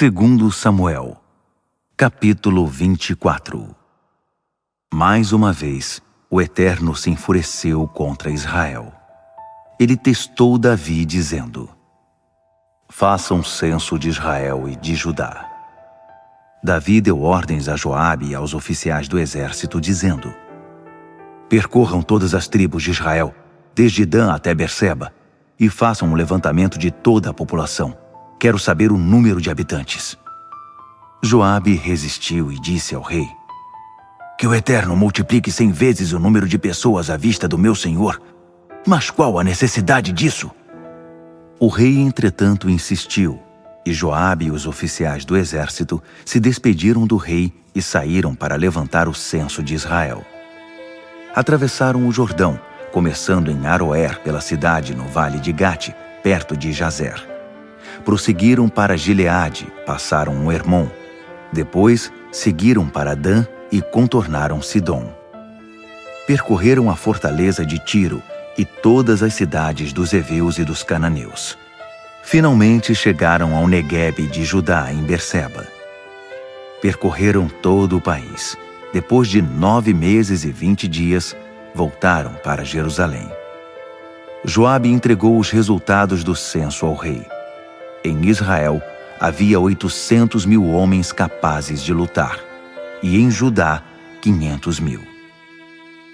Segundo Samuel, capítulo 24. Mais uma vez, o Eterno se enfureceu contra Israel. Ele testou Davi, dizendo: faça um censo de Israel e de Judá. Davi deu ordens a Joabe e aos oficiais do exército, dizendo: percorram todas as tribos de Israel, desde Dan até Berseba, e façam um levantamento de toda a população. Quero saber o número de habitantes. Joabe resistiu e disse ao rei: que o Eterno multiplique 100 vezes o número de pessoas à vista do meu senhor. Mas qual a necessidade disso? O rei, entretanto, insistiu, e Joabe e os oficiais do exército se despediram do rei e saíram para levantar o censo de Israel. Atravessaram o Jordão, começando em Aroer pela cidade no vale de Gate, perto de Jazer. Prosseguiram para Gileade, passaram o Hermon. Depois, seguiram para Dan e contornaram Sidom. Percorreram a fortaleza de Tiro e todas as cidades dos heveus e dos cananeus. Finalmente chegaram ao Neguebe de Judá, em Berseba. Percorreram todo o país. Depois de 9 meses e 20 dias, voltaram para Jerusalém. Joabe entregou os resultados do censo ao rei. Em Israel, havia 800.000 homens capazes de lutar, e em Judá, 500.000.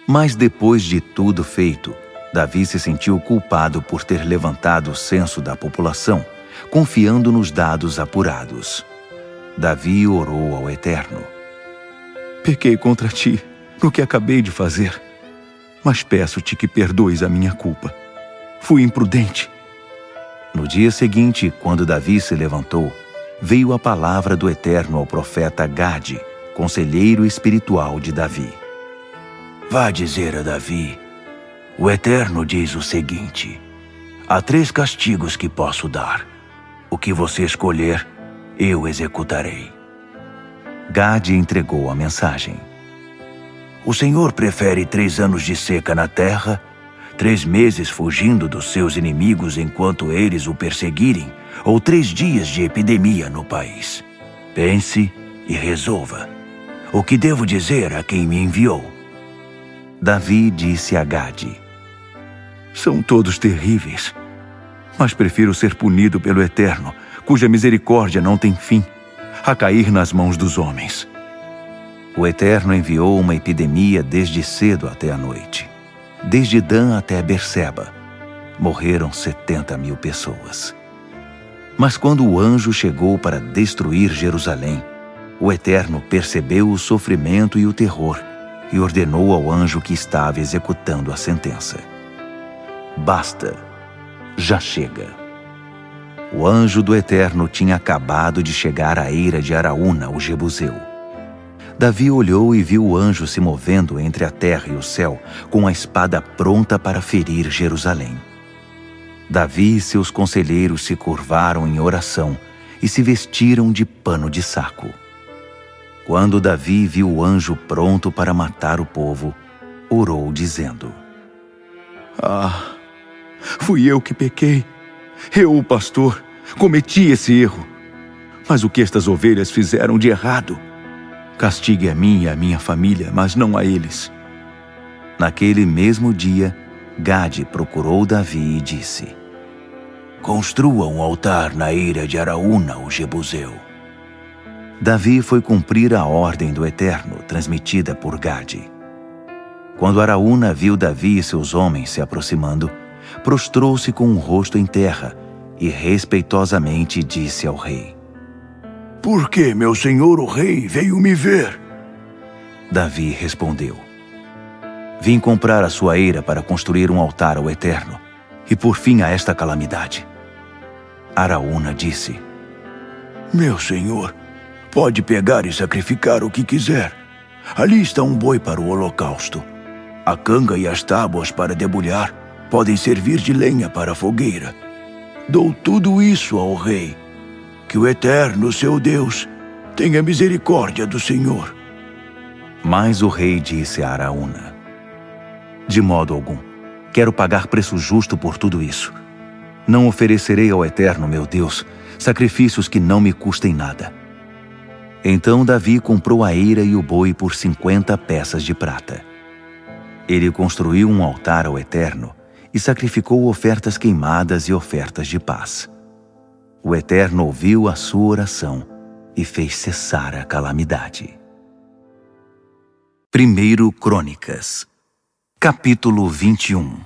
Mas depois de tudo feito, Davi se sentiu culpado por ter levantado o censo da população, confiando nos dados apurados. Davi orou ao Eterno: pequei contra ti no que acabei de fazer, mas peço-te que perdoes a minha culpa. Fui imprudente. No dia seguinte, quando Davi se levantou, veio a palavra do Eterno ao profeta Gade, conselheiro espiritual de Davi. Vá dizer a Davi: o Eterno diz o seguinte: há 3 castigos que posso dar. O que você escolher, eu executarei. Gade entregou a mensagem. O Senhor prefere 3 anos de seca na terra, 3 meses fugindo dos seus inimigos enquanto eles o perseguirem, ou 3 dias de epidemia no país? Pense e resolva. O que devo dizer a quem me enviou? Davi disse a Gade: são todos terríveis, mas prefiro ser punido pelo Eterno, cuja misericórdia não tem fim, a cair nas mãos dos homens. O Eterno enviou uma epidemia desde cedo até a noite. Desde Dan até Berseba, morreram 70.000 pessoas. Mas quando o anjo chegou para destruir Jerusalém, o Eterno percebeu o sofrimento e o terror e ordenou ao anjo que estava executando a sentença: basta, já chega. O anjo do Eterno tinha acabado de chegar à eira de Araúna, o Jebuseu. Davi olhou e viu o anjo se movendo entre a terra e o céu, com a espada pronta para ferir Jerusalém. Davi e seus conselheiros se curvaram em oração e se vestiram de pano de saco. Quando Davi viu o anjo pronto para matar o povo, orou dizendo: fui eu que pequei. Eu, o pastor, cometi esse erro. Mas o que estas ovelhas fizeram de errado? Castigue a mim e a minha família, mas não a eles. Naquele mesmo dia, Gade procurou Davi e disse: construa um altar na eira de Araúna, o Jebuseu. Davi foi cumprir a ordem do Eterno, transmitida por Gade. Quando Araúna viu Davi e seus homens se aproximando, prostrou-se com o rosto em terra e respeitosamente disse ao rei: por que meu senhor o rei veio me ver? Davi respondeu: vim comprar a sua eira para construir um altar ao Eterno e por fim a esta calamidade. Araúna disse: meu senhor, pode pegar e sacrificar o que quiser. Ali está um boi para o holocausto. A canga e as tábuas para debulhar podem servir de lenha para a fogueira. Dou tudo isso ao rei. Que o Eterno, seu Deus, tenha misericórdia do Senhor. Mas o rei disse a Araúna: de modo algum, quero pagar preço justo por tudo isso. Não oferecerei ao Eterno, meu Deus, sacrifícios que não me custem nada. Então Davi comprou a eira e o boi por 50 peças de prata. Ele construiu um altar ao Eterno e sacrificou ofertas queimadas e ofertas de paz. O Eterno ouviu a sua oração e fez cessar a calamidade. 1 Crônicas, capítulo 21.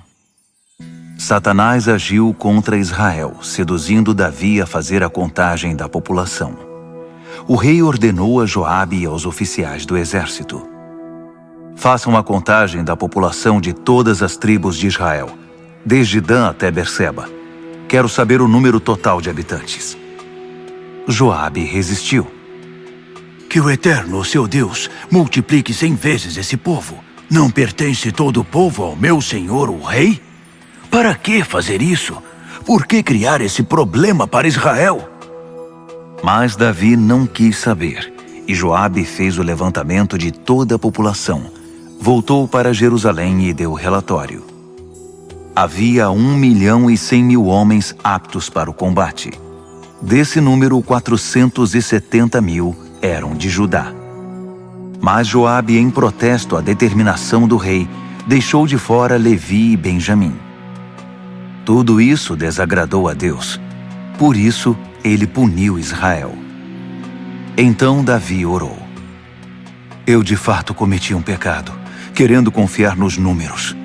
Satanás agiu contra Israel, seduzindo Davi a fazer a contagem da população. O rei ordenou a Joabe e aos oficiais do exército: façam a contagem da população de todas as tribos de Israel, desde Dan até Berseba. Quero saber o número total de habitantes. Joabe resistiu. Que o Eterno, seu Deus, multiplique 100 vezes esse povo. Não pertence todo o povo ao meu senhor, o rei? Para que fazer isso? Por que criar esse problema para Israel? Mas Davi não quis saber, e Joabe fez o levantamento de toda a população. Voltou para Jerusalém e deu relatório. Havia 1.100.000 homens aptos para o combate. Desse número, 470.000 eram de Judá. Mas Joabe, em protesto à determinação do rei, deixou de fora Levi e Benjamim. Tudo isso desagradou a Deus. Por isso, ele puniu Israel. Então Davi orou: eu de fato cometi um pecado, querendo confiar nos números.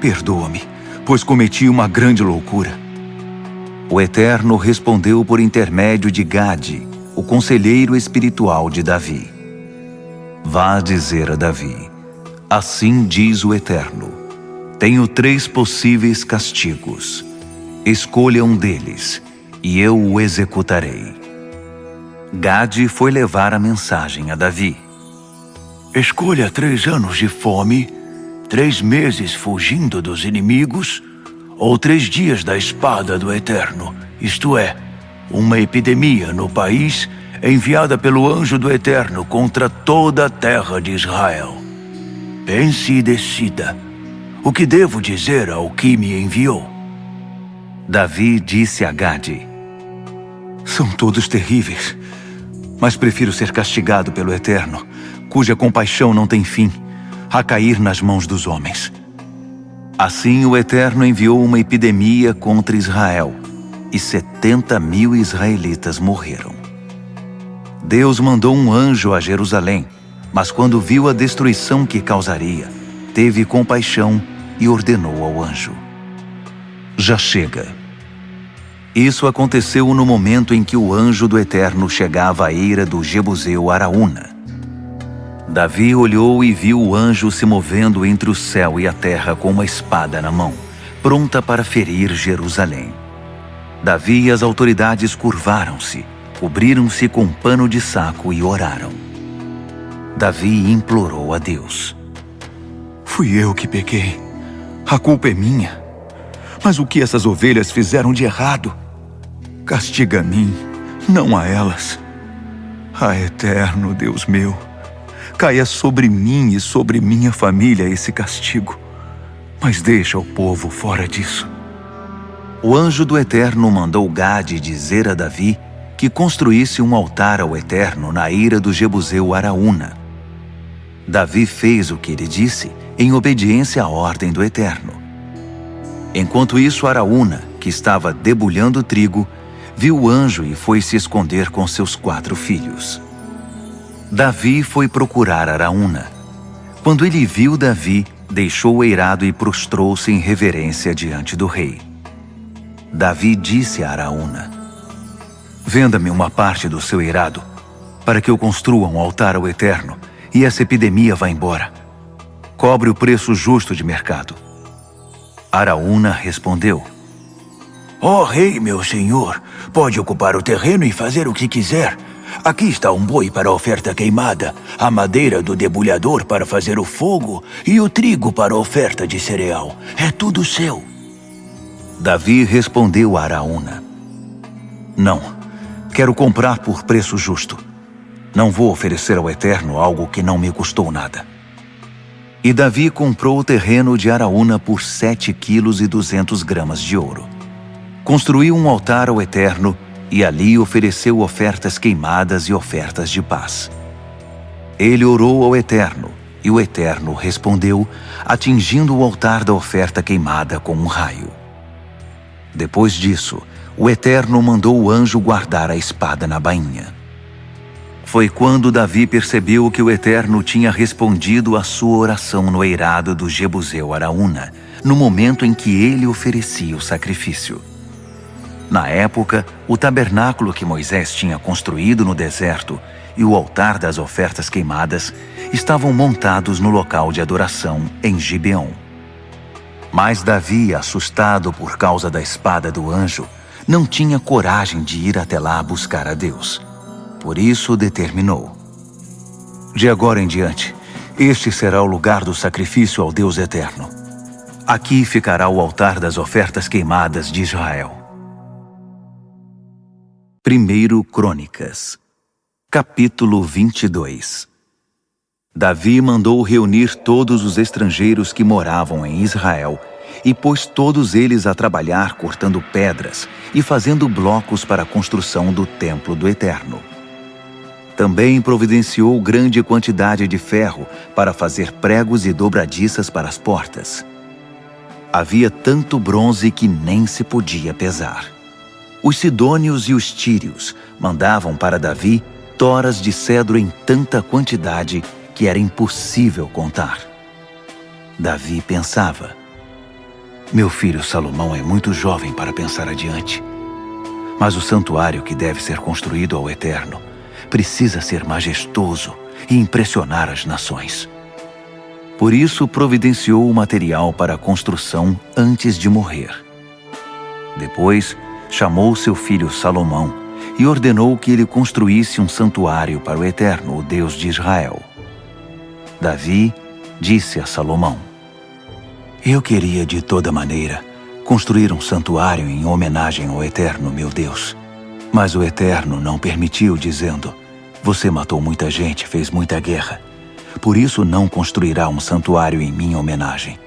Perdoa-me, pois cometi uma grande loucura. O Eterno respondeu por intermédio de Gade, o conselheiro espiritual de Davi: vá dizer a Davi: assim diz o Eterno, tenho 3 possíveis castigos. Escolha um deles, e eu o executarei. Gade foi levar a mensagem a Davi: escolha 3 anos de fome, 3 meses fugindo dos inimigos, ou 3 dias da espada do Eterno, isto é, uma epidemia no país enviada pelo anjo do Eterno contra toda a terra de Israel. Pense e decida. O que devo dizer ao que me enviou? Davi disse a Gade: são todos terríveis, mas prefiro ser castigado pelo Eterno, cuja compaixão não tem fim, a cair nas mãos dos homens. Assim o Eterno enviou uma epidemia contra Israel, e 70.000 israelitas morreram. Deus mandou um anjo a Jerusalém, mas quando viu a destruição que causaria, teve compaixão e ordenou ao anjo: já chega. Isso aconteceu no momento em que o anjo do Eterno chegava à eira do Jebuseu Araúna. Davi olhou e viu o anjo se movendo entre o céu e a terra com uma espada na mão, pronta para ferir Jerusalém. Davi e as autoridades curvaram-se, cobriram-se com um pano de saco e oraram. Davi implorou a Deus: fui eu que pequei. A culpa é minha. Mas o que essas ovelhas fizeram de errado? Castiga a mim, não a elas. Ah, Eterno Deus meu, caia sobre mim e sobre minha família esse castigo, mas deixa o povo fora disso. O anjo do Eterno mandou Gade dizer a Davi que construísse um altar ao Eterno na eira do Jebuseu Araúna. Davi fez o que ele disse, em obediência à ordem do Eterno. Enquanto isso, Araúna, que estava debulhando trigo, viu o anjo e foi se esconder com seus 4 filhos. Davi foi procurar Araúna. Quando ele viu Davi, deixou o eirado e prostrou-se em reverência diante do rei. Davi disse a Araúna: venda-me uma parte do seu eirado, para que eu construa um altar ao Eterno e essa epidemia vá embora. Cobre o preço justo de mercado. Araúna respondeu: ó rei, meu senhor, pode ocupar o terreno e fazer o que quiser. Aqui está um boi para a oferta queimada, a madeira do debulhador para fazer o fogo e o trigo para a oferta de cereal. É tudo seu. Davi respondeu a Araúna: não, quero comprar por preço justo. Não vou oferecer ao Eterno algo que não me custou nada. E Davi comprou o terreno de Araúna por 7,2 kg de ouro. Construiu um altar ao Eterno e ali ofereceu ofertas queimadas e ofertas de paz. Ele orou ao Eterno, e o Eterno respondeu, atingindo o altar da oferta queimada com um raio. Depois disso, o Eterno mandou o anjo guardar a espada na bainha. Foi quando Davi percebeu que o Eterno tinha respondido à sua oração no eirado do Jebuseu Araúna, no momento em que ele oferecia o sacrifício. Na época, o tabernáculo que Moisés tinha construído no deserto e o altar das ofertas queimadas estavam montados no local de adoração em Gibeon. Mas Davi, assustado por causa da espada do anjo, não tinha coragem de ir até lá buscar a Deus. Por isso determinou: de agora em diante, este será o lugar do sacrifício ao Deus Eterno. Aqui ficará o altar das ofertas queimadas de Israel. 1 Crônicas, capítulo 22. Davi mandou reunir todos os estrangeiros que moravam em Israel e pôs todos eles a trabalhar cortando pedras e fazendo blocos para a construção do templo do Eterno. Também providenciou grande quantidade de ferro para fazer pregos e dobradiças para as portas. Havia tanto bronze que nem se podia pesar. Os sidônios e os tírios mandavam para Davi toras de cedro em tanta quantidade que era impossível contar. Davi pensava: meu filho Salomão é muito jovem para pensar adiante. Mas o santuário que deve ser construído ao Eterno precisa ser majestoso e impressionar as nações. Por isso providenciou o material para a construção antes de morrer. Depois, chamou seu filho Salomão e ordenou que ele construísse um santuário para o Eterno, o Deus de Israel. Davi disse a Salomão: eu queria de toda maneira construir um santuário em homenagem ao Eterno, meu Deus. Mas o Eterno não permitiu, dizendo: você matou muita gente, fez muita guerra. Por isso não construirá um santuário em minha homenagem.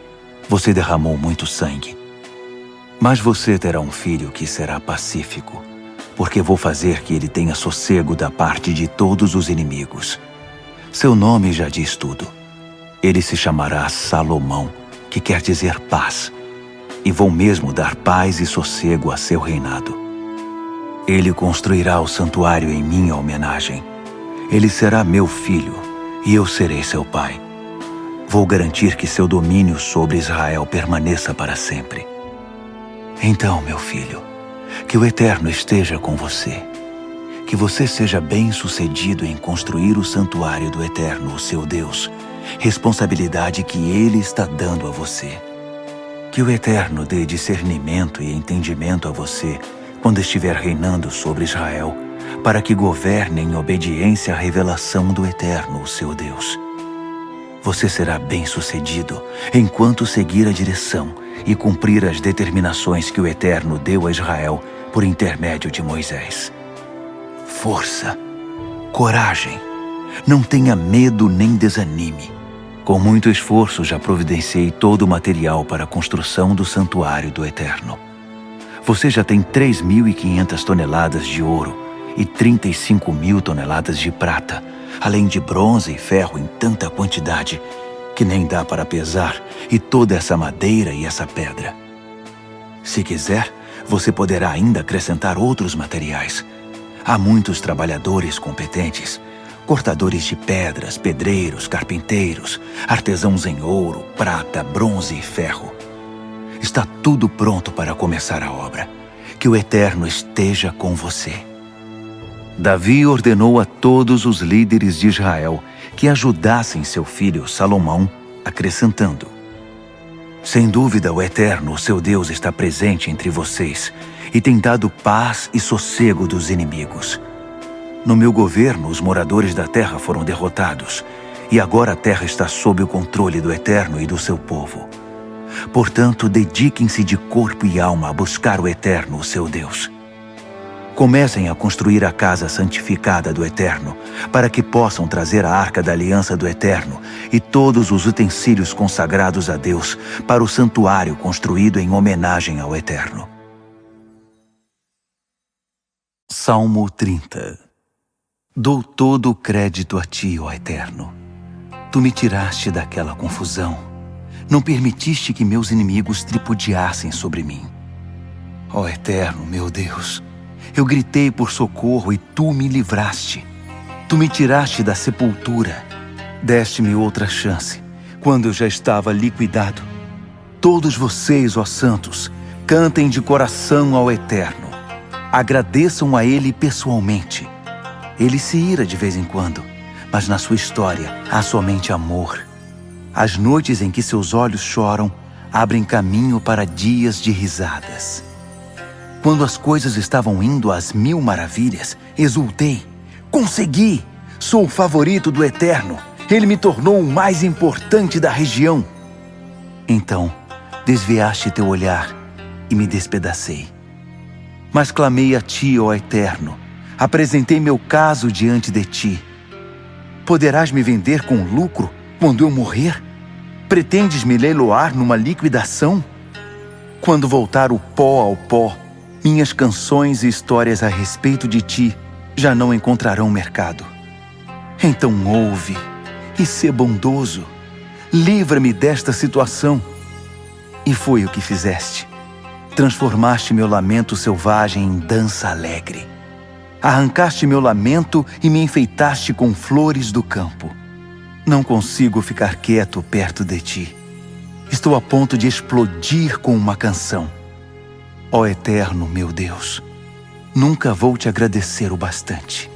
Você derramou muito sangue. Mas você terá um filho que será pacífico, porque vou fazer que ele tenha sossego da parte de todos os inimigos. Seu nome já diz tudo. Ele se chamará Salomão, que quer dizer paz, e vou mesmo dar paz e sossego a seu reinado. Ele construirá o santuário em minha homenagem. Ele será meu filho, e eu serei seu pai. Vou garantir que seu domínio sobre Israel permaneça para sempre. Então, meu filho, que o Eterno esteja com você. Que você seja bem-sucedido em construir o santuário do Eterno, o seu Deus, responsabilidade que Ele está dando a você. Que o Eterno dê discernimento e entendimento a você quando estiver reinando sobre Israel, para que governe em obediência à revelação do Eterno, o seu Deus. Você será bem-sucedido enquanto seguir a direção e cumprir as determinações que o Eterno deu a Israel por intermédio de Moisés. Força, coragem, não tenha medo nem desanime. Com muito esforço já providenciei todo o material para a construção do santuário do Eterno. Você já tem 3.500 toneladas de ouro e 35.000 toneladas de prata, além de bronze e ferro em tanta quantidade que nem dá para pesar, e toda essa madeira e essa pedra. Se quiser, você poderá ainda acrescentar outros materiais. Há muitos trabalhadores competentes, cortadores de pedras, pedreiros, carpinteiros, artesãos em ouro, prata, bronze e ferro. Está tudo pronto para começar a obra. Que o Eterno esteja com você. Davi ordenou a todos os líderes de Israel que ajudassem seu filho Salomão, acrescentando: sem dúvida o Eterno, o seu Deus, está presente entre vocês e tem dado paz e sossego dos inimigos. No meu governo, os moradores da terra foram derrotados, e agora a terra está sob o controle do Eterno e do seu povo. Portanto, dediquem-se de corpo e alma a buscar o Eterno, o seu Deus. Comecem a construir a casa santificada do Eterno, para que possam trazer a arca da aliança do Eterno e todos os utensílios consagrados a Deus para o santuário construído em homenagem ao Eterno. Salmo 30. Dou todo o crédito a Ti, ó Eterno. Tu me tiraste daquela confusão. Não permitiste que meus inimigos tripudiassem sobre mim. Ó Eterno, meu Deus, eu gritei por socorro e Tu me livraste. Tu me tiraste da sepultura. Deste-me outra chance, quando eu já estava liquidado. Todos vocês, ó santos, cantem de coração ao Eterno. Agradeçam a Ele pessoalmente. Ele se ira de vez em quando, mas na sua história há somente amor. As noites em que seus olhos choram abrem caminho para dias de risadas. Quando as coisas estavam indo às mil maravilhas, exultei. Consegui! Sou o favorito do Eterno. Ele me tornou o mais importante da região. Então, desviaste teu olhar e me despedacei. Mas clamei a Ti, ó Eterno. Apresentei meu caso diante de Ti. Poderás me vender com lucro quando eu morrer? Pretendes me leiloar numa liquidação? Quando voltar o pó ao pó, minhas canções e histórias a respeito de Ti já não encontrarão mercado. Então ouve e sê bondoso. Livra-me desta situação. E foi o que fizeste. Transformaste meu lamento selvagem em dança alegre. Arrancaste meu lamento e me enfeitaste com flores do campo. Não consigo ficar quieto perto de Ti. Estou a ponto de explodir com uma canção. Ó Eterno, meu Deus, nunca vou te agradecer o bastante.